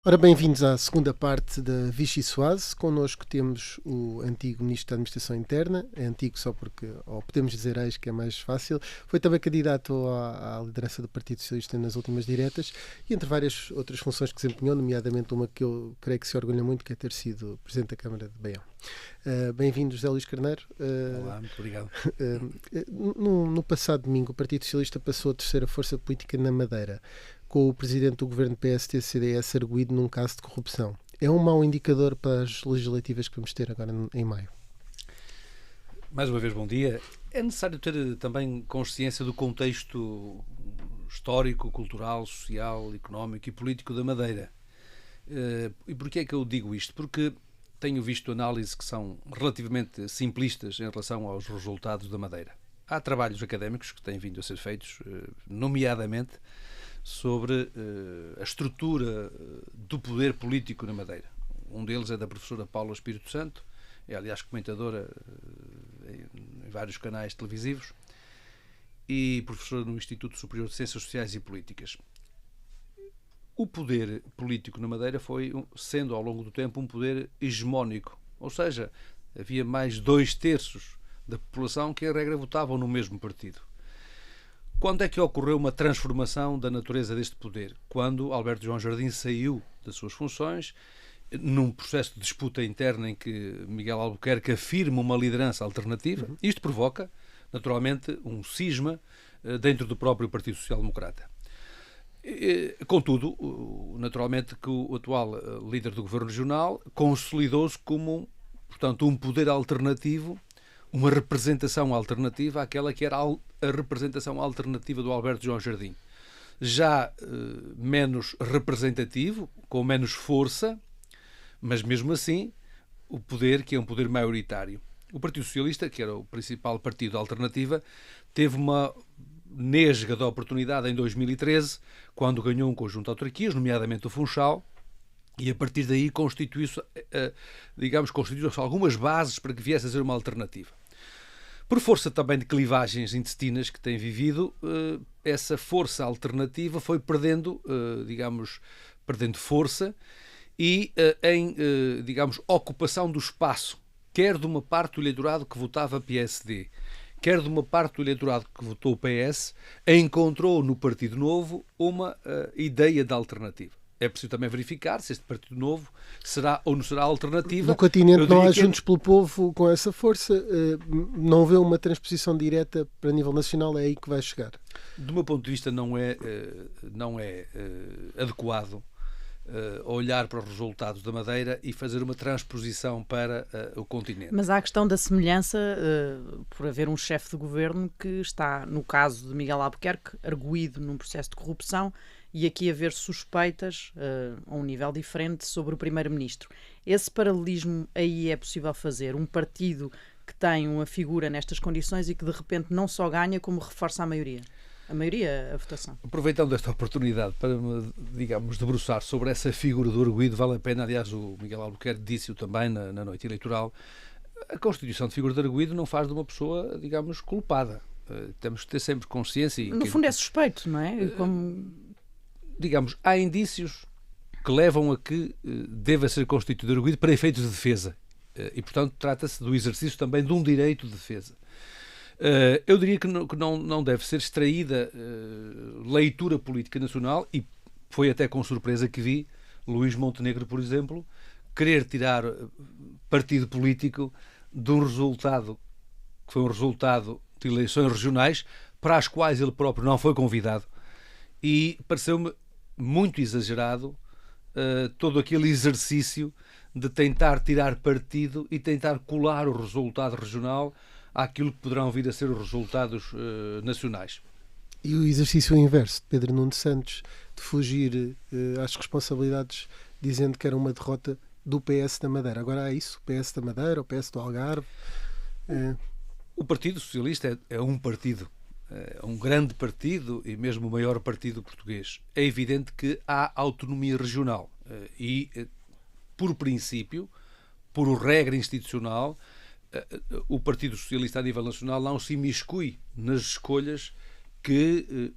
Ora, bem-vindos à segunda parte da Vichy Soase. Connosco temos o antigo Ministro da Administração Interna, é antigo só porque, ou podemos dizer ex, que é mais fácil. Foi também candidato à liderança do Partido Socialista nas últimas diretas e entre várias outras funções que desempenhou, nomeadamente uma que eu creio que se orgulha muito, que é ter sido Presidente da Câmara de Baião. Bem-vindo, José Luís Carneiro. Olá, muito obrigado. No passado domingo, o Partido Socialista passou a terceira força política na Madeira, com o presidente do governo PSD-CDS arguido num caso de corrupção. É um mau indicador para as legislativas que vamos ter agora em maio? Mais uma vez, bom dia. É necessário ter também consciência do contexto histórico, cultural, social, económico e político da Madeira. E porquê é que eu digo isto? Porque tenho visto análises que são relativamente simplistas em relação aos resultados da Madeira. Há trabalhos académicos que têm vindo a ser feitos, nomeadamente sobre a estrutura do poder político na Madeira. Um deles é da professora Paula Espírito Santo, é aliás comentadora em vários canais televisivos e professora no Instituto Superior de Ciências Sociais e Políticas. O poder político na Madeira foi sendo ao longo do tempo um poder hegemónico, ou seja, havia mais 2/3 da população que em regra votavam no mesmo partido. Quando é que ocorreu uma transformação da natureza deste poder? Quando Alberto João Jardim saiu das suas funções, num processo de disputa interna em que Miguel Albuquerque afirma uma liderança alternativa. Isto provoca, naturalmente, um cisma dentro do próprio Partido Social Democrata. Contudo, naturalmente que o atual líder do governo regional consolidou-se como, portanto, um poder alternativo, uma representação alternativa àquela que era a representação alternativa do Alberto João Jardim. Já menos representativo, com menos força, mas mesmo assim o poder, que é um poder maioritário. O Partido Socialista, que era o principal partido da alternativa, teve uma nesga de oportunidade em 2013, quando ganhou um conjunto de autarquias, nomeadamente o Funchal, e a partir daí constituiu-se algumas bases para que viesse a ser uma alternativa. Por força também de clivagens intestinas que tem vivido, essa força alternativa foi perdendo força e em ocupação do espaço, quer de uma parte do eleitorado que votava PSD, quer de uma parte do eleitorado que votou PS, encontrou no Partido Novo uma ideia de alternativa. É preciso também verificar se este Partido Novo será ou não será alternativa. No continente não há Juntos pelo Povo com essa força, não vê uma transposição direta para nível nacional, é aí que vai chegar. Do meu ponto de vista não é adequado olhar para os resultados da Madeira e fazer uma transposição para o continente. Mas há a questão da semelhança por haver um chefe de governo que está, no caso de Miguel Albuquerque, arguído num processo de corrupção e aqui haver suspeitas a um nível diferente sobre o primeiro-ministro. Esse paralelismo aí é possível fazer? Um partido que tem uma figura nestas condições e que de repente não só ganha, como reforça a maioria? A votação. Aproveitando esta oportunidade para me, debruçar sobre essa figura do arguido, vale a pena, aliás, o Miguel Albuquerque disse-o também na noite eleitoral, a constituição de figura de arguido não faz de uma pessoa, culpada. Temos que ter sempre consciência. No fundo é suspeito, não é? Há indícios que levam a que deva ser constituído arguido para efeitos de defesa. E, portanto, trata-se do exercício também de um direito de defesa. Eu diria que não deve ser extraída leitura política nacional, e foi até com surpresa que vi Luís Montenegro, por exemplo, querer tirar partido político de um resultado que foi um resultado de eleições regionais para as quais ele próprio não foi convidado, e pareceu-me muito exagerado todo aquele exercício de tentar tirar partido e tentar colar o resultado regional àquilo que poderão vir a ser os resultados nacionais. E o exercício inverso de Pedro Nuno Santos, de fugir às responsabilidades, dizendo que era uma derrota do PS da Madeira. Agora há isso? O PS da Madeira, o PS do Algarve? O Partido Socialista é um partido, é um grande partido e mesmo o maior partido português. É evidente que há autonomia regional e, por princípio, por regra institucional, o Partido Socialista a nível nacional não se imiscui nas escolhas que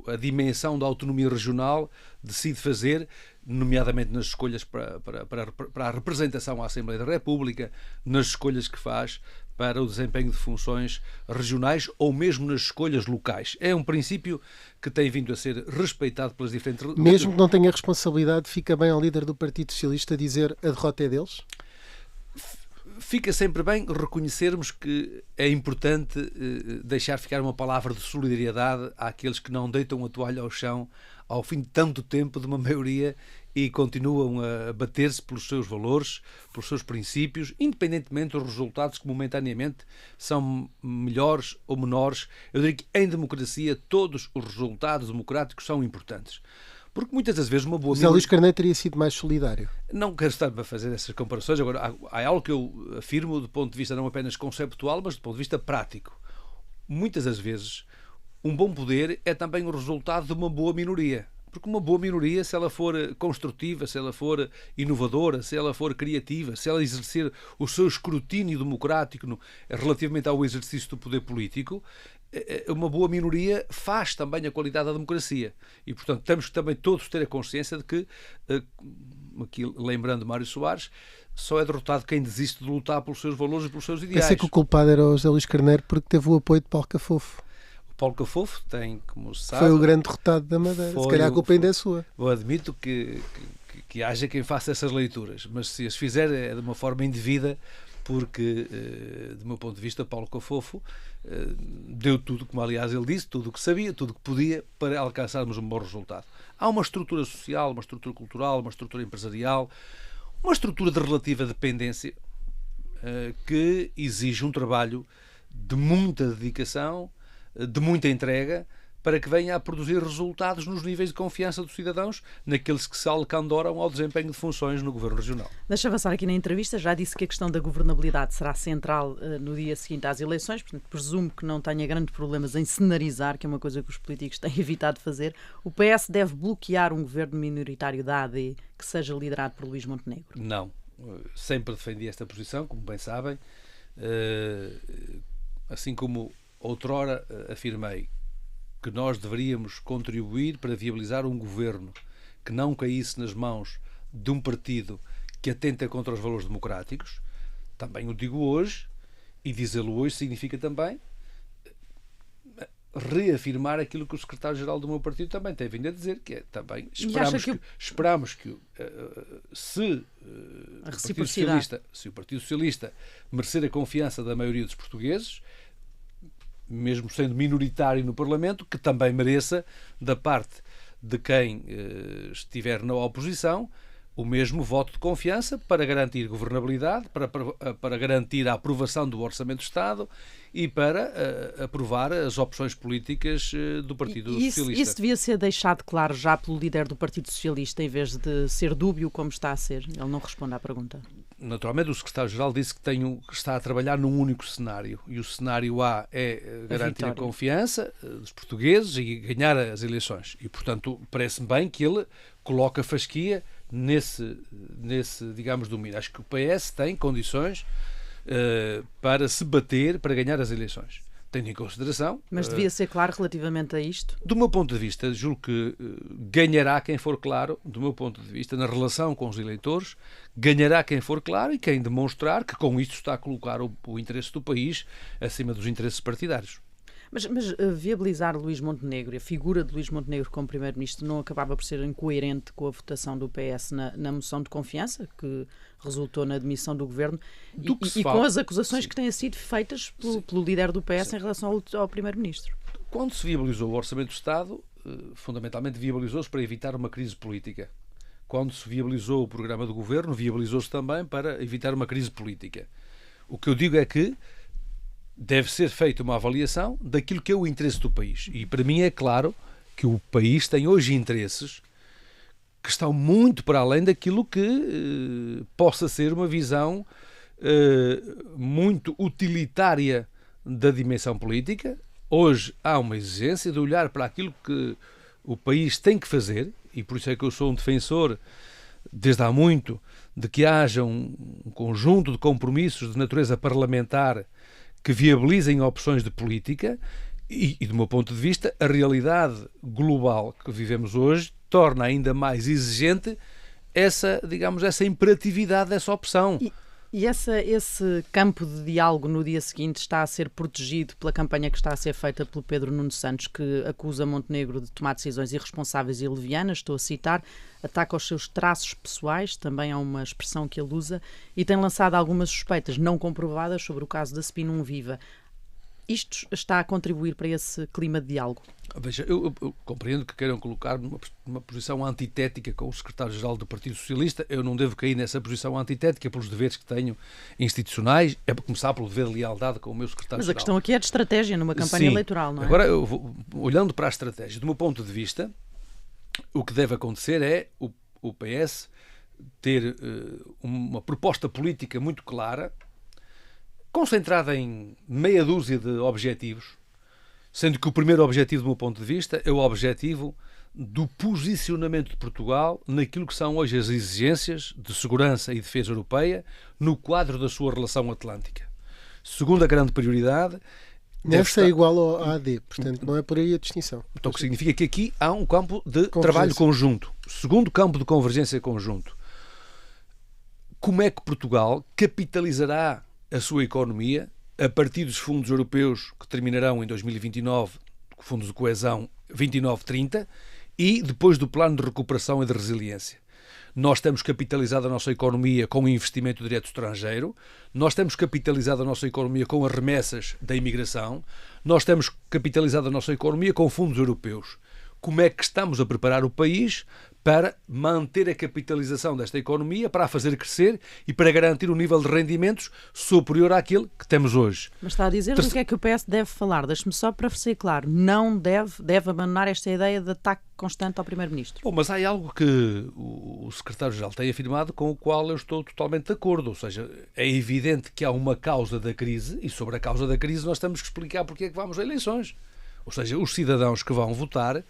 a dimensão da autonomia regional decide fazer, nomeadamente nas escolhas para a representação à Assembleia da República, nas escolhas que faz para o desempenho de funções regionais ou mesmo nas escolhas locais. É um princípio que tem vindo a ser respeitado pelas diferentes... Mesmo que não tenha responsabilidade, fica bem ao líder do Partido Socialista dizer a derrota é deles? Fica sempre bem reconhecermos que é importante deixar ficar uma palavra de solidariedade àqueles que não deitam a toalha ao chão ao fim de tanto tempo de uma maioria e continuam a bater-se pelos seus valores, pelos seus princípios, independentemente dos resultados que momentaneamente são melhores ou menores. Eu diria que em democracia todos os resultados democráticos são importantes. Porque muitas das vezes uma boa... José Luís Carneiro teria sido mais solidário. Não quero estar a fazer essas comparações. Agora, há algo que eu afirmo do ponto de vista não apenas conceptual, mas do ponto de vista prático. Muitas das vezes, um bom poder é também o resultado de uma boa minoria. Porque uma boa minoria, se ela for construtiva, se ela for inovadora, se ela for criativa, se ela exercer o seu escrutínio democrático relativamente ao exercício do poder político, uma boa minoria faz também a qualidade da democracia. E, portanto, temos que também todos ter a consciência de que, aqui lembrando Mário Soares, só é derrotado quem desiste de lutar pelos seus valores e pelos seus ideais. Pensei que o culpado era o José Luís Carneiro porque teve o apoio de Paulo Cafofo. Paulo Cafofo tem, como se sabe... Foi o grande derrotado da Madeira. Se calhar a culpa ainda é sua. Eu admito que haja quem faça essas leituras, mas se as fizer é de uma forma indevida, porque, do meu ponto de vista, Paulo Cafofo deu tudo, como aliás ele disse, tudo o que sabia, tudo o que podia para alcançarmos um bom resultado. Há uma estrutura social, uma estrutura cultural, uma estrutura empresarial, uma estrutura de relativa dependência que exige um trabalho de muita dedicação, de muita entrega, para que venha a produzir resultados nos níveis de confiança dos cidadãos, naqueles que se alcandoram ao desempenho de funções no Governo Regional. Deixa avançar aqui na entrevista, já disse que a questão da governabilidade será central no dia seguinte às eleições, portanto presumo que não tenha grandes problemas em cenarizar, que é uma coisa que os políticos têm evitado fazer. O PS deve bloquear um governo minoritário da AD que seja liderado por Luís Montenegro? Não. Sempre defendi esta posição, como bem sabem. Assim como outrora afirmei que nós deveríamos contribuir para viabilizar um governo que não caísse nas mãos de um partido que atenta contra os valores democráticos, também o digo hoje, e dizê-lo hoje significa também reafirmar aquilo que o secretário-geral do meu partido também tem vindo a dizer, que é também esperamos que se o Partido Socialista merecer a confiança da maioria dos portugueses, mesmo sendo minoritário no Parlamento, que também mereça, da parte de quem estiver na oposição, o mesmo voto de confiança para garantir governabilidade, para garantir a aprovação do Orçamento do Estado e para aprovar as opções políticas do Partido Socialista. Isso devia ser deixado claro já pelo líder do Partido Socialista, em vez de ser dúbio como está a ser. Ele não responde à pergunta. Naturalmente, o secretário-geral disse que está a trabalhar num único cenário. E o cenário A é garantir a confiança dos portugueses e ganhar as eleições. E, portanto, parece-me bem que ele coloca fasquia nesse digamos, domínio. Acho que o PS tem condições para se bater, para ganhar as eleições. Tendo em consideração... Mas devia ser claro relativamente a isto? Do meu ponto de vista, julgo que ganhará quem for claro, do meu ponto de vista, na relação com os eleitores, ganhará quem for claro e quem demonstrar que com isto está a colocar o interesse do país acima dos interesses partidários. Mas viabilizar Luís Montenegro, a figura de Luís Montenegro como Primeiro-Ministro, não acabava por ser incoerente com a votação do PS na moção de confiança, que resultou na admissão do Governo, e com as acusações que têm sido feitas pelo líder do PS em relação ao Primeiro-Ministro? Quando se viabilizou o Orçamento do Estado, fundamentalmente viabilizou-se para evitar uma crise política. Quando se viabilizou o programa do Governo, viabilizou-se também para evitar uma crise política. O que eu digo é que deve ser feita uma avaliação daquilo que é o interesse do país. E para mim é claro que o país tem hoje interesses que estão muito para além daquilo que possa ser uma visão muito utilitária da dimensão política. Hoje há uma exigência de olhar para aquilo que o país tem que fazer, e por isso é que eu sou um defensor, desde há muito, de que haja um conjunto de compromissos de natureza parlamentar que viabilizem opções de política E do meu ponto de vista, a realidade global que vivemos hoje torna ainda mais exigente essa imperatividade dessa opção. E esse campo de diálogo no dia seguinte está a ser protegido pela campanha que está a ser feita pelo Pedro Nuno Santos, que acusa Montenegro de tomar decisões irresponsáveis e levianas, estou a citar, ataca os seus traços pessoais, também há uma expressão que ele usa, e tem lançado algumas suspeitas não comprovadas sobre o caso da Spin Viva. Isto está a contribuir para esse clima de diálogo? Veja, eu compreendo que queiram colocar numa posição antitética com o secretário-geral do Partido Socialista. Eu não devo cair nessa posição antitética pelos deveres que tenho institucionais. É para começar pelo dever de lealdade com o meu secretário-geral. Mas a questão aqui é de estratégia numa campanha eleitoral, não é? Agora, olhando para a estratégia, do meu ponto de vista, o que deve acontecer é o PS ter uma proposta política muito clara, concentrada em meia dúzia de objetivos, sendo que o primeiro objetivo, do meu ponto de vista, é o objetivo do posicionamento de Portugal naquilo que são hoje as exigências de segurança e defesa europeia no quadro da sua relação atlântica. Segunda grande prioridade... Nessa é igual ao AD, portanto não é por aí a distinção. Então, o que significa que aqui há um campo de trabalho conjunto. Segundo campo de convergência conjunto. Como é que Portugal capitalizará a sua economia a partir dos fundos europeus que terminarão em 2029, fundos de coesão 29-30, e depois do plano de recuperação e de resiliência? Nós temos capitalizado a nossa economia com o investimento direto estrangeiro, nós temos capitalizado a nossa economia com as remessas da imigração, nós temos capitalizado a nossa economia com fundos europeus. Como é que estamos a preparar o país para manter a capitalização desta economia, para a fazer crescer e para garantir um nível de rendimentos superior àquele que temos hoje? Mas está a dizer do que é que o PS deve falar. Deixe-me só para ser claro. Não deve abandonar esta ideia de ataque constante ao Primeiro-Ministro. Bom, mas há algo que o Secretário-Geral tem afirmado com o qual eu estou totalmente de acordo. Ou seja, é evidente que há uma causa da crise e sobre a causa da crise nós temos que explicar porque é que vamos a eleições. Ou seja, os cidadãos que vão votar,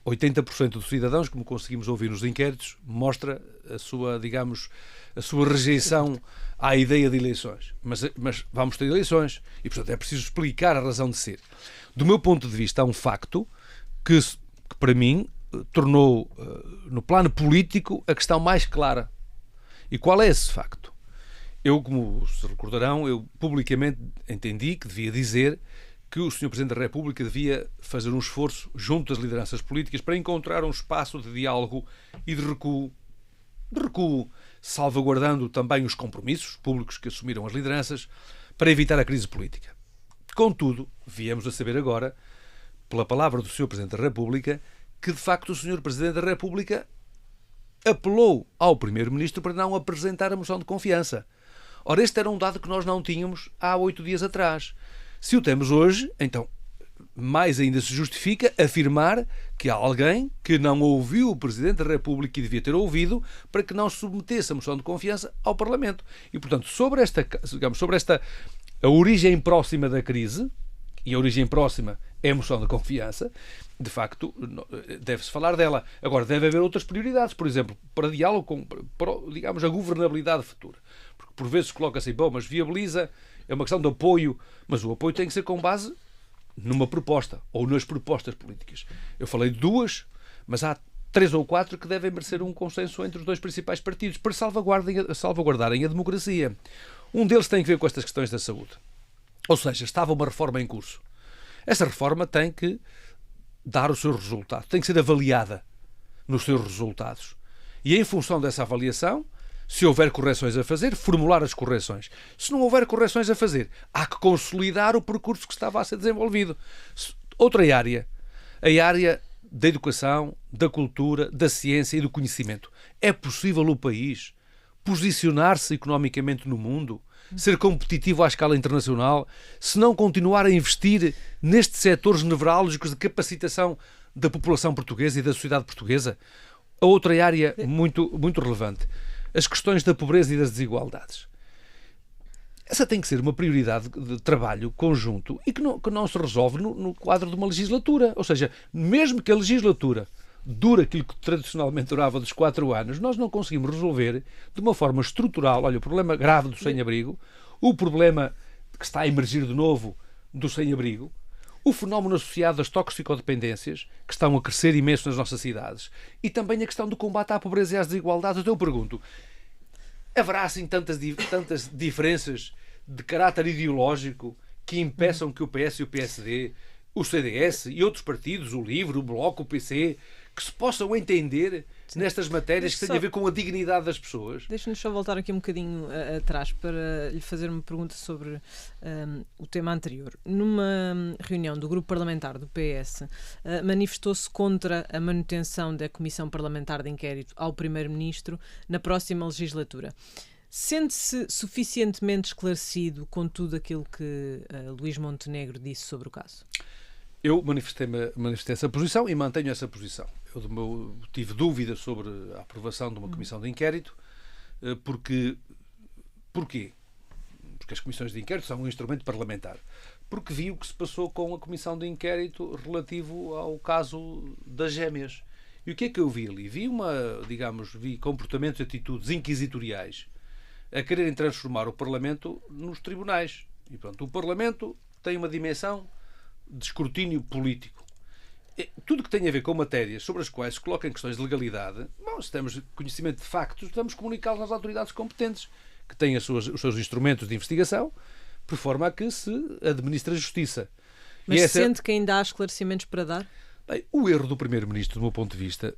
80% dos cidadãos, como conseguimos ouvir nos inquéritos, mostra a sua rejeição à ideia de eleições. Mas vamos ter eleições e, portanto, é preciso explicar a razão de ser. Do meu ponto de vista, há um facto que para mim, tornou, no plano político, a questão mais clara. E qual é esse facto? Eu, como se recordarão, eu publicamente entendi que devia dizer que o Sr. Presidente da República devia fazer um esforço junto das lideranças políticas para encontrar um espaço de diálogo e de recuo, salvaguardando também os compromissos públicos que assumiram as lideranças para evitar a crise política. Contudo, viemos a saber agora, pela palavra do Sr. Presidente da República, que de facto o Sr. Presidente da República apelou ao Primeiro-Ministro para não apresentar a moção de confiança. Ora, este era um dado que nós não tínhamos há 8 dias atrás. Se o temos hoje, então mais ainda se justifica afirmar que há alguém que não ouviu o Presidente da República e devia ter ouvido para que não submetesse a moção de confiança ao Parlamento. E, portanto, sobre esta a origem próxima da crise, e a origem próxima é a moção de confiança, de facto, deve-se falar dela. Agora, deve haver outras prioridades, por exemplo, para diálogo para, digamos, a governabilidade futura. Porque, por vezes, coloca-se, bom, mas viabiliza, é uma questão de apoio, mas o apoio tem que ser com base numa proposta, ou nas propostas políticas. Eu falei de 2, mas há 3 ou 4 que devem merecer um consenso entre os 2 principais partidos para salvaguardarem a democracia. Um deles tem que ver com estas questões da saúde. Ou seja, estava uma reforma em curso. Essa reforma tem que dar o seu resultado, tem que ser avaliada nos seus resultados. E em função dessa avaliação, se houver correções a fazer, formular as correções. Se não houver correções a fazer, há que consolidar o percurso que estava a ser desenvolvido. Outra área, a área da educação, da cultura, da ciência e do conhecimento. É possível o país posicionar-se economicamente no mundo, ser competitivo à escala internacional, se não continuar a investir nestes setores nevrálgicos de capacitação da população portuguesa e da sociedade portuguesa? A outra área muito relevante, as questões da pobreza e das desigualdades. Essa tem que ser uma prioridade de trabalho conjunto e que não se resolve no quadro de uma legislatura. Ou seja, mesmo que a legislatura dura aquilo que tradicionalmente durava dos 4 anos, nós não conseguimos resolver de uma forma estrutural, olha, o problema grave do sem-abrigo, o problema que está a emergir de novo do sem-abrigo, o fenómeno associado às toxicodependências, que estão a crescer imenso nas nossas cidades, e também a questão do combate à pobreza e às desigualdades. Então eu pergunto, haverá assim tantas diferenças de caráter ideológico que impeçam que o PS e o PSD, o CDS e outros partidos, o LIVRE, o Bloco, o PC, que se possam entender nestas matérias que têm a ver com a dignidade das pessoas? Deixa-nos só voltar aqui um bocadinho atrás para lhe fazer uma pergunta sobre o tema anterior. Numa reunião do grupo parlamentar do PS, manifestou-se contra a manutenção da Comissão Parlamentar de Inquérito ao Primeiro-Ministro na próxima legislatura. Sente-se suficientemente esclarecido com tudo aquilo que Luís Montenegro disse sobre o caso? Eu manifestei essa posição e mantenho essa posição. Eu tive dúvidas sobre a aprovação de uma comissão de inquérito. Porquê? Porque as comissões de inquérito são um instrumento parlamentar. Porque vi o que se passou com a comissão de inquérito relativo ao caso das gêmeas. E o que é que eu vi ali? Vi comportamentos e atitudes inquisitoriais a quererem transformar o Parlamento nos tribunais. E pronto, o Parlamento tem uma dimensão de escrutínio político. Tudo que tem a ver com matérias sobre as quais se colocam questões de legalidade, se temos conhecimento de factos, estamos comunicá-los às autoridades competentes, que têm os seus instrumentos de investigação, por forma a que se administre a justiça. Mas sente que ainda há esclarecimentos para dar? Bem, o erro do Primeiro-Ministro, do meu ponto de vista,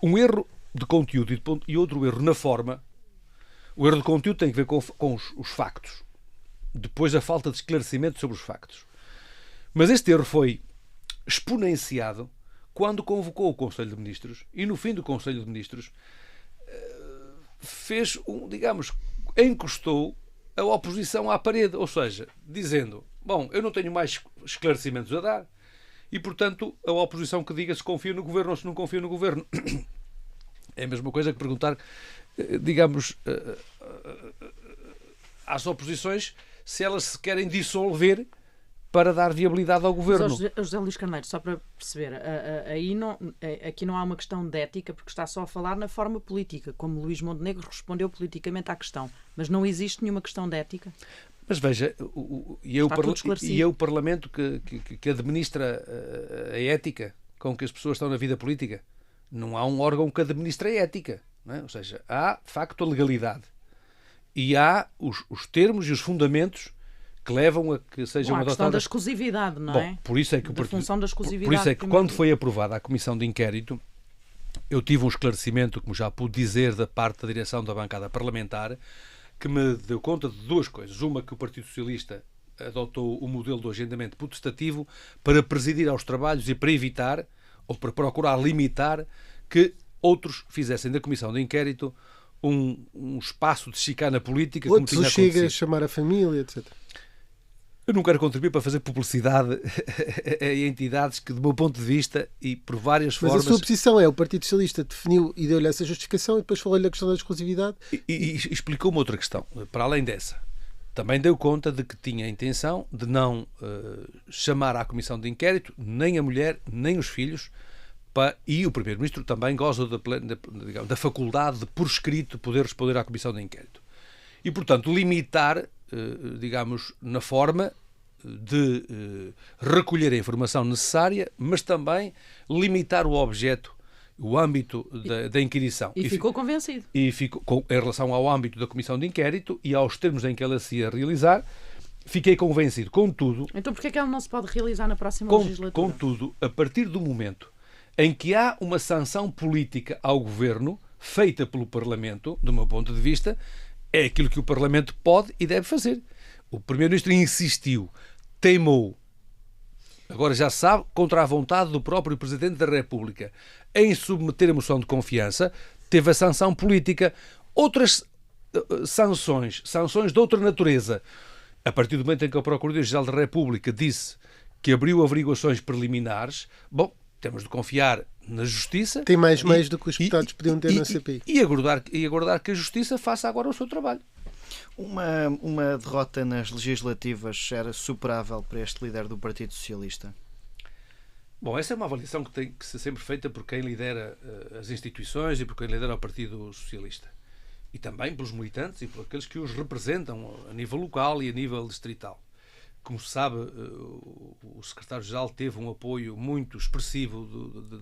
um erro de conteúdo e outro erro na forma. O erro de conteúdo tem a ver com os factos. Depois a falta de esclarecimento sobre os factos. Mas este erro foi exponenciado quando convocou o Conselho de Ministros e no fim do Conselho de Ministros encostou a oposição à parede, ou seja, dizendo, eu não tenho mais esclarecimentos a dar e, portanto, a oposição que diga se confia no Governo ou se não confia no Governo. É a mesma coisa que perguntar, às oposições se elas se querem dissolver para dar viabilidade ao Governo. Mas, José Luís Carneiro, só para perceber, aqui não há uma questão de ética, porque está só a falar na forma política, como Luís Montenegro respondeu politicamente à questão. Mas não existe nenhuma questão de ética? Mas veja, o Parlamento que administra a ética com que as pessoas estão na vida política, não há um órgão que administra a ética. Não é? Ou seja, há, de facto, a legalidade. E há os termos e os fundamentos que levam a que sejam adotadas... A questão da exclusividade, não é? Por isso é que da função da exclusividade. Por isso é que quando foi aprovada a comissão de inquérito, eu tive um esclarecimento, como já pude dizer, da parte da direção da bancada parlamentar, que me deu conta de duas coisas. Uma, que o Partido Socialista adotou o modelo do agendamento potestativo para presidir aos trabalhos e para evitar, ou para procurar limitar, que outros fizessem da comissão de inquérito um espaço de chicana política, como tinha acontecido. Chega a chamar a família, etc. Eu não quero contribuir para fazer publicidade a entidades que, do meu ponto de vista, e por várias formas... Mas a sua posição é, o Partido Socialista definiu e deu-lhe essa justificação e depois falou-lhe a questão da exclusividade. E explicou-me outra questão, para além dessa. Também deu conta de que tinha a intenção de não chamar à comissão de inquérito nem a mulher, nem os filhos, e o Primeiro-Ministro também goza da faculdade de, por escrito, poder responder à comissão de inquérito. E, portanto, limitar, na forma de recolher a informação necessária, mas também limitar o objeto, o âmbito da inquirição. E ficou convencido. E ficou, em relação ao âmbito da comissão de inquérito e aos termos em que ela se ia realizar, fiquei convencido. Contudo... Então porquê é que ela não se pode realizar na próxima legislatura? Contudo, a partir do momento em que há uma sanção política ao Governo, feita pelo Parlamento, do meu ponto de vista, é aquilo que o Parlamento pode e deve fazer. O Primeiro-Ministro insistiu, teimou, agora já sabe, contra a vontade do próprio Presidente da República, em submeter a moção de confiança, teve a sanção política. Outras sanções de outra natureza, a partir do momento em que o Procurador-Geral da República disse que abriu averiguações preliminares, temos de confiar na Justiça. Tem mais meios do que os deputados podiam ter na CPI. E aguardar que a Justiça faça agora o seu trabalho. Uma derrota nas legislativas era superável para este líder do Partido Socialista? Essa é uma avaliação que tem que ser sempre feita por quem lidera as instituições e por quem lidera o Partido Socialista. E também pelos militantes e por aqueles que os representam a nível local e a nível distrital. Como se sabe, o secretário-geral teve um apoio muito expressivo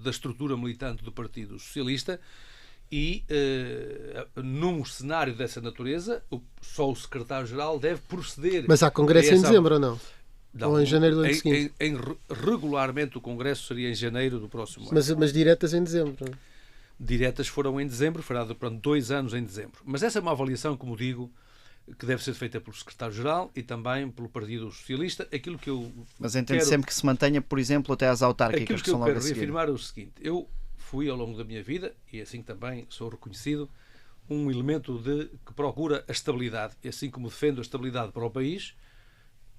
da estrutura militante do Partido Socialista e, num cenário dessa natureza, só o secretário-geral deve proceder... Mas há congresso em dezembro ou não? Não, ou em janeiro do ano seguinte? Regularmente o congresso seria em janeiro do próximo ano. Mas diretas em dezembro? Não? Diretas foram em dezembro, fará durante 2 anos em dezembro. Mas essa é uma avaliação, como digo, que deve ser feita pelo secretário-geral e também pelo Partido Socialista. Aquilo que eu Mas entendo sempre que se mantenha, por exemplo, até às autárquicas. Aquilo que são eu logo quero a seguir. reafirmar é o seguinte: eu fui ao longo da minha vida, e assim também sou reconhecido, um elemento que procura a estabilidade. E assim como defendo a estabilidade para o país,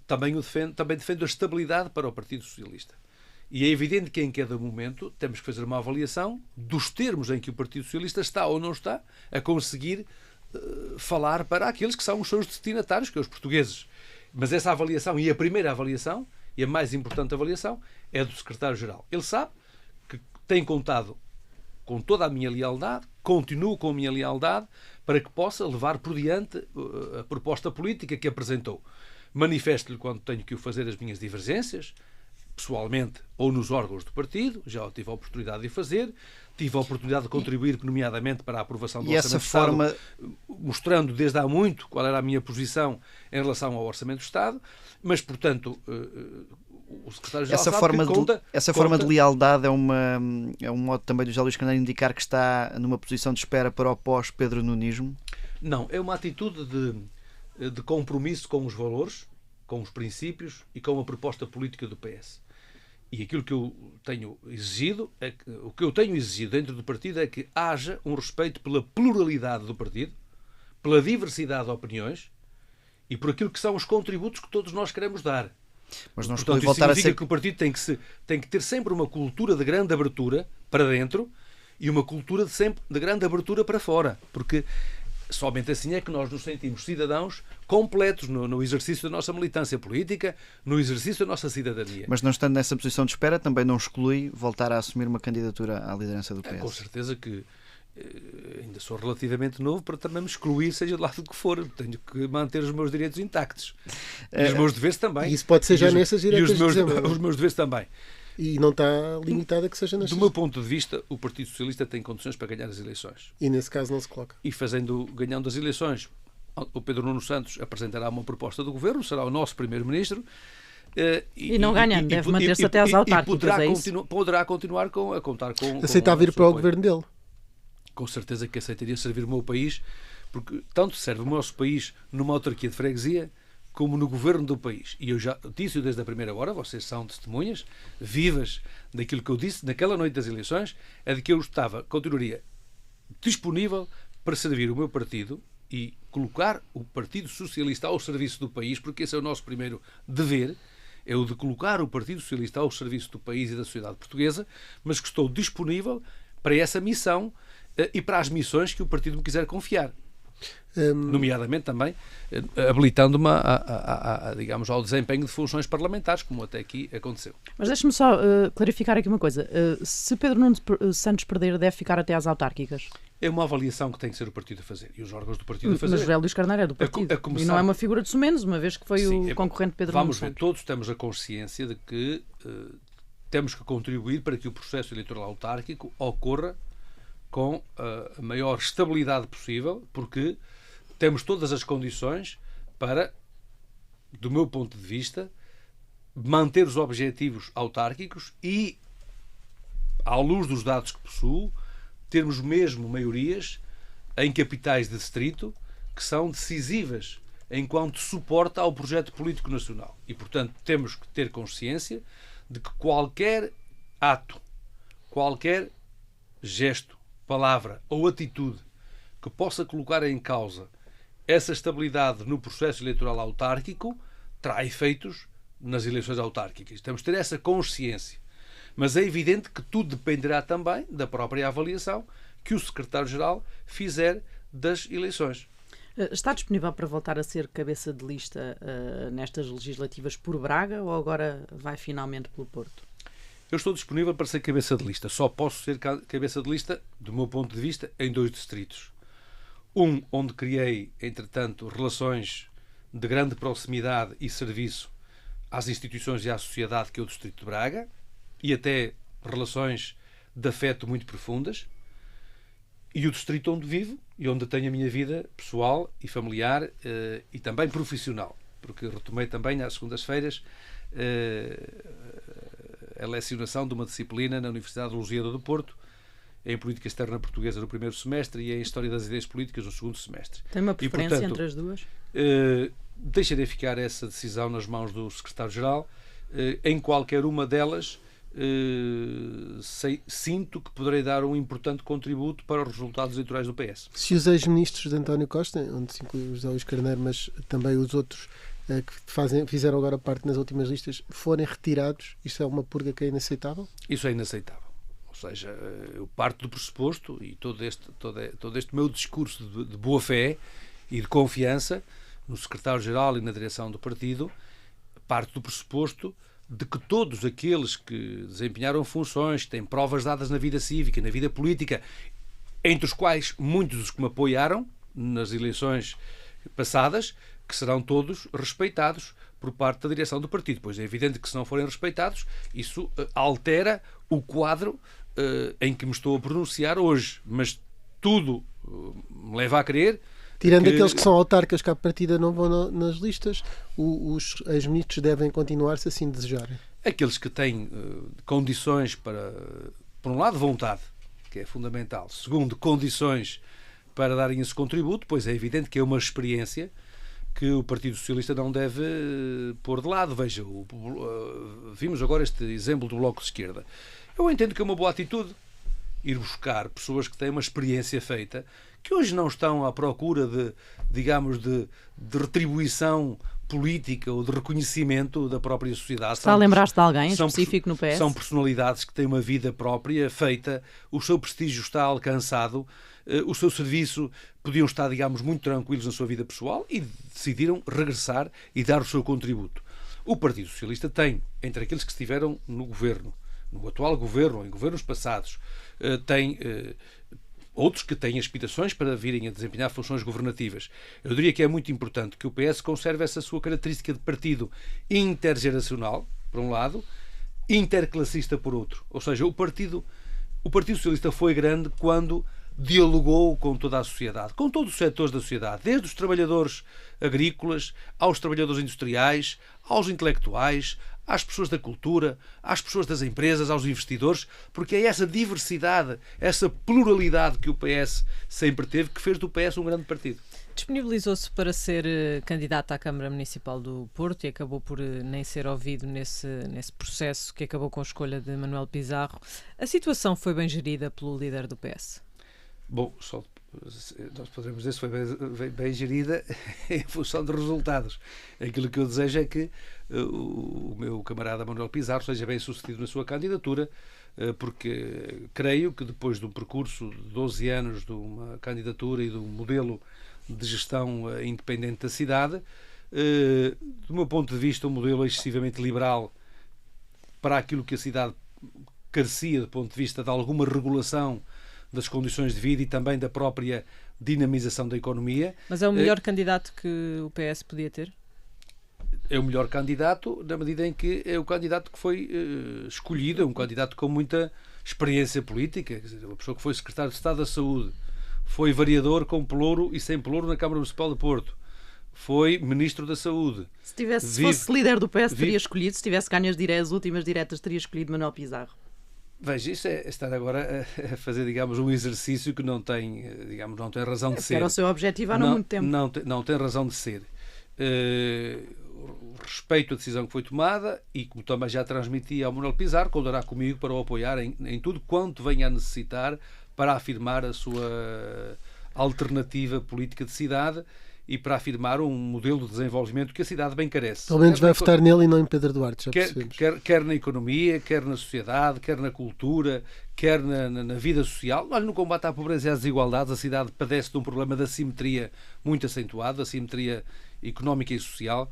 também defendo a estabilidade para o Partido Socialista. E é evidente que em cada momento temos que fazer uma avaliação dos termos em que o Partido Socialista está ou não está a conseguir falar para aqueles que são os seus destinatários, que são os portugueses. Mas essa avaliação, e a primeira avaliação, e a mais importante avaliação, é do secretário-geral. Ele sabe que tem contado com toda a minha lealdade, continuo com a minha lealdade, para que possa levar por diante a proposta política que apresentou. Manifesto-lhe quando tenho que o fazer as minhas divergências, pessoalmente ou nos órgãos do partido, já tive a oportunidade de fazer, tive a oportunidade de contribuir, nomeadamente, para a aprovação do Orçamento do Estado, mostrando desde há muito qual era a minha posição em relação ao Orçamento do Estado, mas, portanto, o secretário-geral essa forma de lealdade é um modo também do José Luís Carneiro indicar que está numa posição de espera para o pós-Pedro Nunismo? Não, é uma atitude de compromisso com os valores, com os princípios e com a proposta política do PS. E aquilo que eu tenho exigido, o que eu tenho exigido dentro do partido é que haja um respeito pela pluralidade do partido, pela diversidade de opiniões e por aquilo que são os contributos que todos nós queremos dar. Mas não Portanto, isso significa que o partido tem que ter sempre uma cultura de grande abertura para dentro e uma cultura de grande abertura para fora, porque somente assim é que nós nos sentimos cidadãos completos no exercício da nossa militância política, no exercício da nossa cidadania. Mas não estando nessa posição de espera, também não exclui voltar a assumir uma candidatura à liderança do PS? Com certeza que ainda sou relativamente novo para também me excluir, seja de lado que for. Tenho que manter os meus direitos intactos. E os meus deveres também. E isso pode ser já nessas diretas de dezembro. Os meus deveres também. E não está limitado a que seja Do meu ponto de vista, o Partido Socialista tem condições para ganhar as eleições. E nesse caso não se coloca. E ganhando as eleições, o Pedro Nuno Santos apresentará uma proposta do Governo, será o nosso Primeiro-Ministro. E não ganhando, deve manter-se até às autárquicas. Poderá continuar a contar com... Aceitar vir para o governo dele? Com certeza que aceitaria servir o meu país, porque tanto serve o nosso país numa autarquia de freguesia, como no governo do país. E eu já disse desde a primeira hora, vocês são testemunhas vivas daquilo que eu disse naquela noite das eleições, é de que eu continuaria disponível para servir o meu partido e colocar o Partido Socialista ao serviço do país, porque esse é o nosso primeiro dever, é o de colocar o Partido Socialista ao serviço do país e da sociedade portuguesa, mas que estou disponível para essa missão e para as missões que o partido me quiser confiar. Nomeadamente também habilitando-me digamos, ao desempenho de funções parlamentares, como até aqui aconteceu. Mas deixe-me só clarificar aqui uma coisa. Se Pedro Nuno Santos perder, deve ficar até às autárquicas? É uma avaliação que tem que ser o partido a fazer e os órgãos do partido a fazer. Mas José Luís Carneiro é do partido e não é uma figura de sumenos, uma vez que foi o concorrente Pedro Nuno Santos. Vamos ver, todos temos a consciência de que temos que contribuir para que o processo eleitoral autárquico ocorra com a maior estabilidade possível, porque temos todas as condições para, do meu ponto de vista, manter os objetivos autárquicos e, à luz dos dados que possuo, termos mesmo maiorias em capitais de distrito que são decisivas enquanto suporte ao projeto político nacional. E, portanto, temos que ter consciência de que qualquer ato, qualquer gesto, palavra ou atitude que possa colocar em causa essa estabilidade no processo eleitoral autárquico terá efeitos nas eleições autárquicas. Temos de ter essa consciência. Mas é evidente que tudo dependerá também da própria avaliação que o secretário-geral fizer das eleições. Está disponível para voltar a ser cabeça de lista nestas legislativas por Braga ou agora vai finalmente pelo Porto? Eu estou disponível para ser cabeça de lista. Só posso ser cabeça de lista, do meu ponto de vista, em 2 distritos. Um, onde criei, entretanto, relações de grande proximidade e serviço às instituições e à sociedade que é o Distrito de Braga, e até relações de afeto muito profundas, e o distrito onde vivo e onde tenho a minha vida pessoal e familiar e também profissional, porque retomei também às segundas-feiras a lecionação de uma disciplina na Universidade de Lusíada do Porto, em Política Externa Portuguesa no primeiro semestre e em História das Ideias Políticas no segundo semestre. Tem uma preferência entre as duas? Deixarei ficar essa decisão nas mãos do Secretário-Geral. Em qualquer uma delas, sinto que poderei dar um importante contributo para os resultados eleitorais do PS. Se os ex-ministros de António Costa, onde se inclui o José Luís Carneiro, mas também os outros que fizeram agora parte nas últimas listas, forem retirados, isto é uma purga que é inaceitável? Isso é inaceitável. Ou seja, eu parto do pressuposto, e todo este meu discurso de boa-fé e de confiança no secretário-geral e na direção do partido, parte do pressuposto de que todos aqueles que desempenharam funções, que têm provas dadas na vida cívica, na vida política, entre os quais muitos dos que me apoiaram nas eleições passadas, que serão todos respeitados por parte da direção do partido. Pois é evidente que, se não forem respeitados, isso altera o quadro em que me estou a pronunciar hoje. Mas tudo me leva a crer. Tirando aqueles que são autarcas que à partida não vão nas listas, os ex-ministros devem continuar se assim desejarem. Aqueles que têm condições para, por um lado, vontade, que é fundamental. Segundo, condições para darem esse contributo, pois é evidente que é uma experiência que o Partido Socialista não deve pôr de lado. Veja, vimos agora este exemplo do Bloco de Esquerda. Eu entendo que é uma boa atitude ir buscar pessoas que têm uma experiência feita, que hoje não estão à procura de, digamos, de retribuição política ou de reconhecimento da própria sociedade. Está a lembrar-se de alguém específico no PS? São personalidades que têm uma vida própria feita, o seu prestígio está alcançado, o seu serviço, podiam estar, digamos, muito tranquilos na sua vida pessoal e decidiram regressar e dar o seu contributo. O Partido Socialista tem, entre aqueles que estiveram no governo, no atual governo ou em governos passados, tem outros que têm aspirações para virem a desempenhar funções governativas. Eu diria que é muito importante que o PS conserve essa sua característica de partido intergeracional, por um lado, interclassista, por outro. Ou seja, o Partido Socialista foi grande quando dialogou com toda a sociedade, com todos os setores da sociedade, desde os trabalhadores agrícolas, aos trabalhadores industriais, aos intelectuais, às pessoas da cultura, às pessoas das empresas, aos investidores, porque é essa diversidade, essa pluralidade que o PS sempre teve, que fez do PS um grande partido. Disponibilizou-se para ser candidato à Câmara Municipal do Porto e acabou por nem ser ouvido nesse processo que acabou com a escolha de Manuel Pizarro. A situação foi bem gerida pelo líder do PS? Bom, nós poderemos dizer se foi bem gerida em função de resultados. Aquilo que eu desejo é que o meu camarada Manuel Pizarro seja bem sucedido na sua candidatura, porque creio que depois de um percurso de 12 anos de uma candidatura e de um modelo de gestão independente da cidade, do meu ponto de vista, um modelo excessivamente liberal para aquilo que a cidade carecia do ponto de vista de alguma regulação das condições de vida e também da própria dinamização da economia. Mas é o melhor candidato que o PS podia ter? É o melhor candidato na medida em que é o candidato que foi escolhido, é um candidato com muita experiência política, quer dizer, uma pessoa que foi secretário de Estado da Saúde, foi vereador com pelouro e sem pelouro na Câmara Municipal de Porto, foi ministro da Saúde. Se fosse líder do PS, teria escolhido, se tivesse ganho as últimas diretas, teria escolhido Manuel Pizarro. Veja, isso é estar agora a fazer, digamos, um exercício que não tem, digamos, não tem razão de ser. Era o seu objetivo há não muito tempo. Não tem razão de ser. Respeito a decisão que foi tomada e, como também já transmiti ao Manuel Pizarro, contará comigo para o apoiar em tudo quanto venha a necessitar para afirmar a sua alternativa política de cidade e para afirmar um modelo de desenvolvimento que a cidade bem carece. Pelo menos vai votar nele e não em Pedro Duarte, já percebemos. Quer na economia, quer na sociedade, quer na cultura, quer na vida social. Olha, no combate à pobreza e às desigualdades, a cidade padece de um problema de assimetria muito acentuado, assimetria económica e social,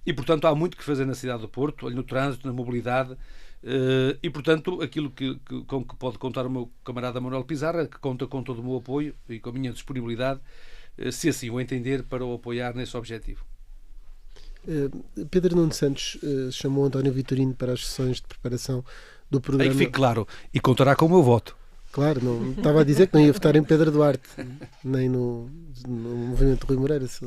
e, portanto, há muito que fazer na cidade do Porto, no trânsito, na mobilidade, e, portanto, aquilo com que pode contar o meu camarada Manuel Pizarro, que conta com todo o meu apoio e com a minha disponibilidade, se assim o entender, para o apoiar nesse objetivo. Pedro Nuno Santos chamou António Vitorino para as sessões de preparação do programa. Aí que fique claro, e contará com o meu voto. Claro, não estava a dizer que não ia votar em Pedro Duarte, nem no movimento de Rui Moreira, se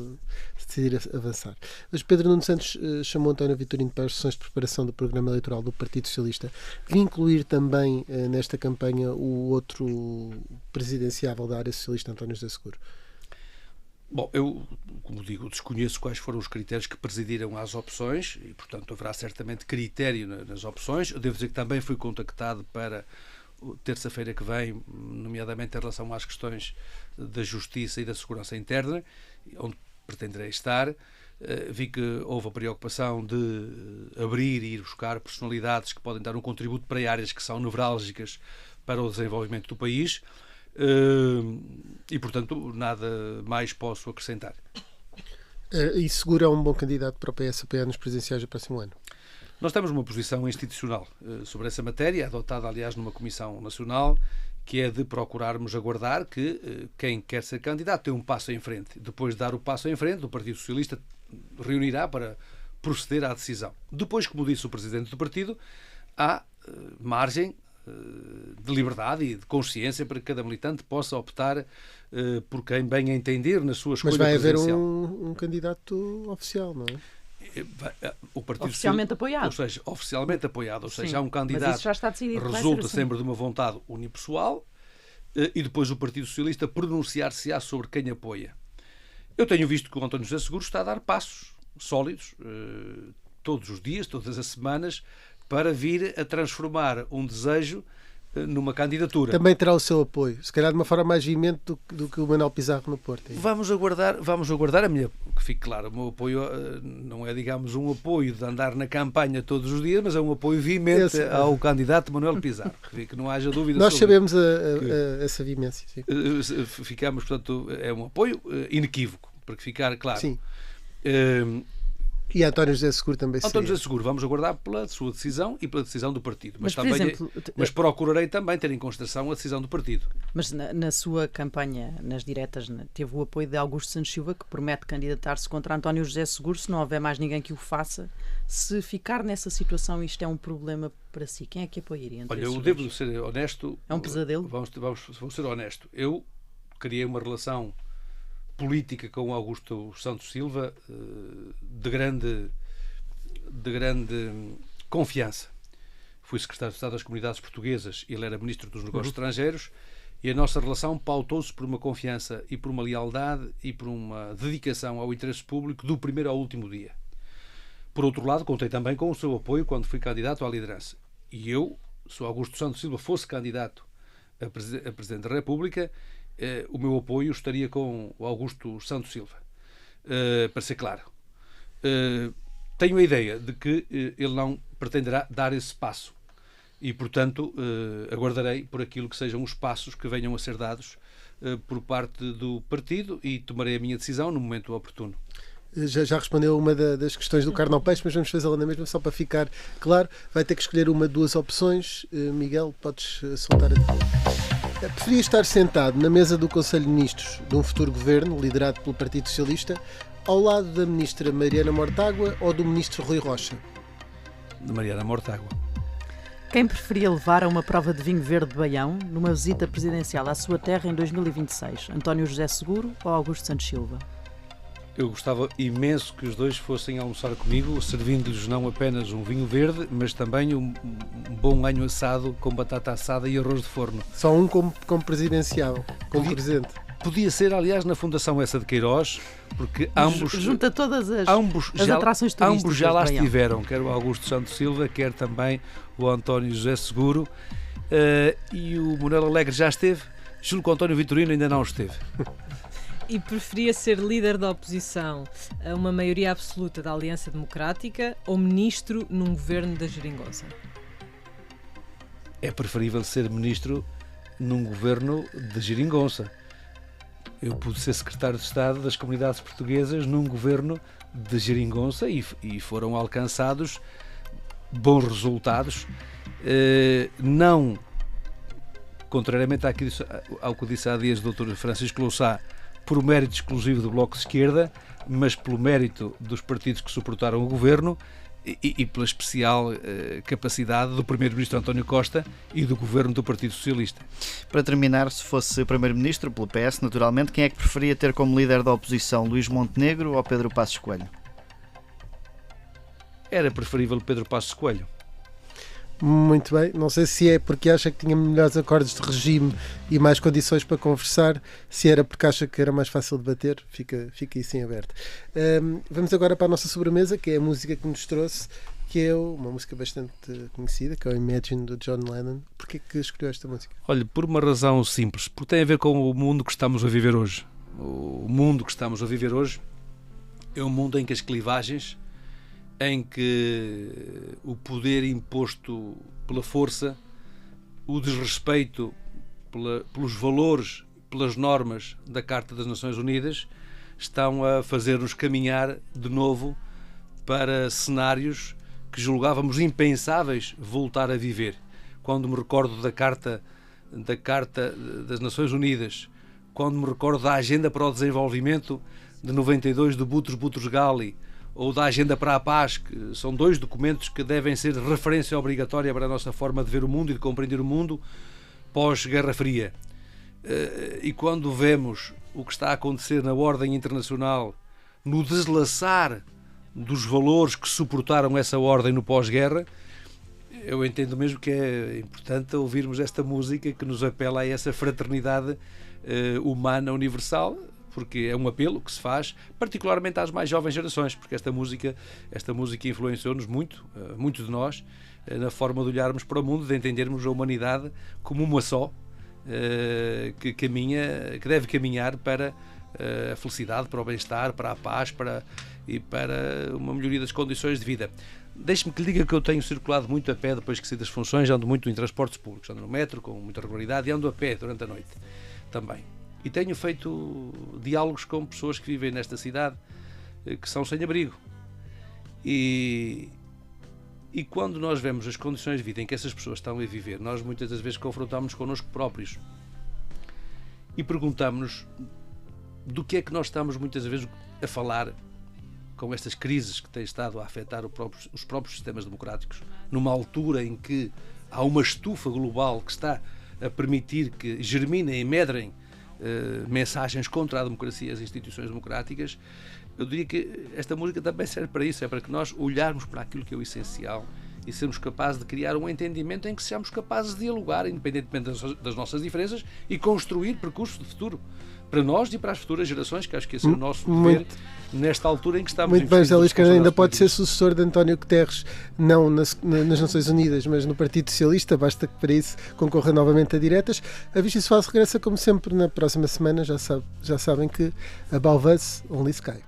decidir avançar. Mas Pedro Nuno Santos chamou António Vitorino para as sessões de preparação do programa eleitoral do Partido Socialista. Devia incluir também nesta campanha o outro presidenciável da área socialista, António José Seguro. Bom, eu, como digo, desconheço quais foram os critérios que presidiram às opções e, portanto, haverá certamente critério nas opções. Eu devo dizer que também fui contactado para terça-feira que vem, nomeadamente em relação às questões da justiça e da segurança interna, onde pretenderei estar. Vi que houve a preocupação de abrir e ir buscar personalidades que podem dar um contributo para áreas que são nevrálgicas para o desenvolvimento do país e, portanto, nada mais posso acrescentar. E Seguro é um bom candidato para o PS-APA nos presidenciais do próximo ano? Nós temos uma posição institucional sobre essa matéria, adotada, aliás, numa Comissão Nacional, que é de procurarmos aguardar que quem quer ser candidato tenha um passo em frente. Depois de dar o passo em frente, o Partido Socialista reunirá para proceder à decisão. Depois, como disse o Presidente do Partido, há margem de liberdade e de consciência para que cada militante possa optar por quem bem entender na sua escolha presidencial. Mas vai haver um candidato oficial, não é? O Partido oficialmente apoiado. Ou seja, oficialmente apoiado. Ou seja, Sim, há um candidato já está decidido, resulta assim. sempre de uma vontade unipessoal e depois o Partido Socialista pronunciar-se-á sobre quem apoia. Eu tenho visto que o António José Seguro está a dar passos sólidos todos os dias, todas as semanas, para vir a transformar um desejo numa candidatura. Também terá o seu apoio, se calhar de uma forma mais veemente do que o Manuel Pizarro no Porto. Vamos aguardar que fique claro, o meu apoio não é, digamos, um apoio de andar na campanha todos os dias, mas é um apoio veemente ao candidato Manuel Pizarro, que não haja dúvida Nós sobre sabemos essa veemência. Sim. Ficamos, portanto, é um apoio inequívoco, para que ficar claro. Sim. E António José Seguro também António José Seguro, vamos aguardar pela sua decisão e pela decisão do partido. Mas, por exemplo, mas procurarei também ter em consideração a decisão do partido. Mas na sua campanha, nas diretas, teve o apoio de Augusto Santos Silva, que promete candidatar-se contra António José Seguro, se não houver mais ninguém que o faça. Se ficar nessa situação, isto é um problema para si. Quem é que apoiaria? Olha, eu devo ser honesto. É um pesadelo? Vou ser honesto. Eu criei uma relação política com Augusto Santos Silva de grande confiança. Fui secretário de Estado das Comunidades Portuguesas, ele era Ministro dos Negócios Estrangeiros, e a nossa relação pautou-se por uma confiança e por uma lealdade e por uma dedicação ao interesse público do primeiro ao último dia. Por outro lado, contei também com o seu apoio quando fui candidato à liderança. E eu, se o Augusto Santos Silva fosse candidato a Presidente da República, o meu apoio estaria com o Augusto Santos Silva, para ser claro. Tenho a ideia de que ele não pretenderá dar esse passo e, portanto, aguardarei por aquilo que sejam os passos que venham a ser dados por parte do partido e tomarei a minha decisão no momento oportuno. Já respondeu uma das questões do Carnal Peixe, mas vamos fazê-la na mesma, só para ficar claro. Vai ter que escolher uma de duas opções. Miguel, podes soltar a tua. Preferia estar sentado na mesa do Conselho de Ministros de um futuro governo, liderado pelo Partido Socialista, ao lado da Ministra Mariana Mortágua ou do Ministro Rui Rocha? De Mariana Mortágua. Quem preferia levar a uma prova de vinho verde de Baião numa visita presidencial à sua terra em 2026? António José Seguro ou Augusto Santos Silva? Eu gostava imenso que os dois fossem almoçar comigo, servindo-lhes não apenas um vinho verde, mas também um bom alho assado com batata assada e arroz de forno. Só um como presidencial, como presidente. Podia ser, aliás, na Fundação Essa de Queiroz, porque ambos... Junta todas as atrações turísticas. Ambos já lá estiveram, quer o Augusto Santos Silva, quer também o António José Seguro. E o Manuel Alegre já esteve. Julgo que o António Vitorino ainda não esteve. E preferia ser líder da oposição a uma maioria absoluta da Aliança Democrática ou ministro num governo da Geringonça? É preferível ser ministro num governo de Geringonça. Eu pude ser secretário de Estado das Comunidades Portuguesas num governo de Geringonça e foram alcançados bons resultados. Não, contrariamente ao que disse há dias o Dr. Francisco Louçã, por mérito exclusivo do Bloco de Esquerda, mas pelo mérito dos partidos que suportaram o governo e pela especial capacidade do Primeiro-Ministro António Costa e do governo do Partido Socialista. Para terminar, se fosse Primeiro-Ministro, pelo PS, naturalmente, quem é que preferia ter como líder da oposição, Luís Montenegro ou Pedro Passos Coelho? Era preferível Pedro Passos Coelho. Muito bem, não sei se é porque acha que tinha melhores acordos de regime e mais condições para conversar, se era porque acha que era mais fácil debater, fica isso em aberto. Vamos agora para a nossa sobremesa, que é a música que nos trouxe, que é uma música bastante conhecida, que é o Imagine, do John Lennon. Porquê que escolheu esta música? Olha, por uma razão simples, porque tem a ver com o mundo que estamos a viver hoje. O mundo que estamos a viver hoje é um mundo em que as clivagens, em que o poder imposto pela força, o desrespeito pelos valores, pelas normas da Carta das Nações Unidas, estão a fazer-nos caminhar de novo para cenários que julgávamos impensáveis voltar a viver. Quando me recordo da Carta das Nações Unidas, quando me recordo da Agenda para o Desenvolvimento de 92 de Boutros Ghali, ou da Agenda para a Paz, que são dois documentos que devem ser referência obrigatória para a nossa forma de ver o mundo e de compreender o mundo pós-Guerra Fria. E quando vemos o que está a acontecer na ordem internacional, no deslaçar dos valores que suportaram essa ordem no pós-guerra, eu entendo mesmo que é importante ouvirmos esta música que nos apela a essa fraternidade humana universal, porque é um apelo que se faz particularmente às mais jovens gerações, porque esta música influenciou-nos muito, muito de nós, na forma de olharmos para o mundo, de entendermos a humanidade como uma só, que deve caminhar para a felicidade, para o bem-estar, para a paz e para uma melhoria das condições de vida. Deixe-me que lhe diga que eu tenho circulado muito a pé depois que saí das funções, ando muito em transportes públicos, ando no metro com muita regularidade e ando a pé durante a noite também. E tenho feito diálogos com pessoas que vivem nesta cidade, que são sem abrigo. E quando nós vemos as condições de vida em que essas pessoas estão a viver, nós muitas das vezes confrontamos-nos connosco próprios e perguntamos-nos do que é que nós estamos muitas vezes a falar com estas crises que têm estado a afetar os próprios sistemas democráticos, numa altura em que há uma estufa global que está a permitir que germinem e medrem mensagens contra a democracia e as instituições democráticas. Eu diria que esta música também serve para isso, é para que nós olharmos para aquilo que é o essencial e sermos capazes de criar um entendimento em que sejamos capazes de dialogar, independentemente das nossas diferenças, e construir percursos de futuro para nós e para as futuras gerações, que acho que esse é o nosso dever nesta altura em que estamos. Muito bem, José Luís Carneiro ainda pode ser sucessor de António Guterres, não nas Nações Unidas, mas no Partido Socialista, basta que para isso concorra novamente a diretas. A Vichy Soares regressa, como sempre, na próxima semana. Já sabem que above us, only sky.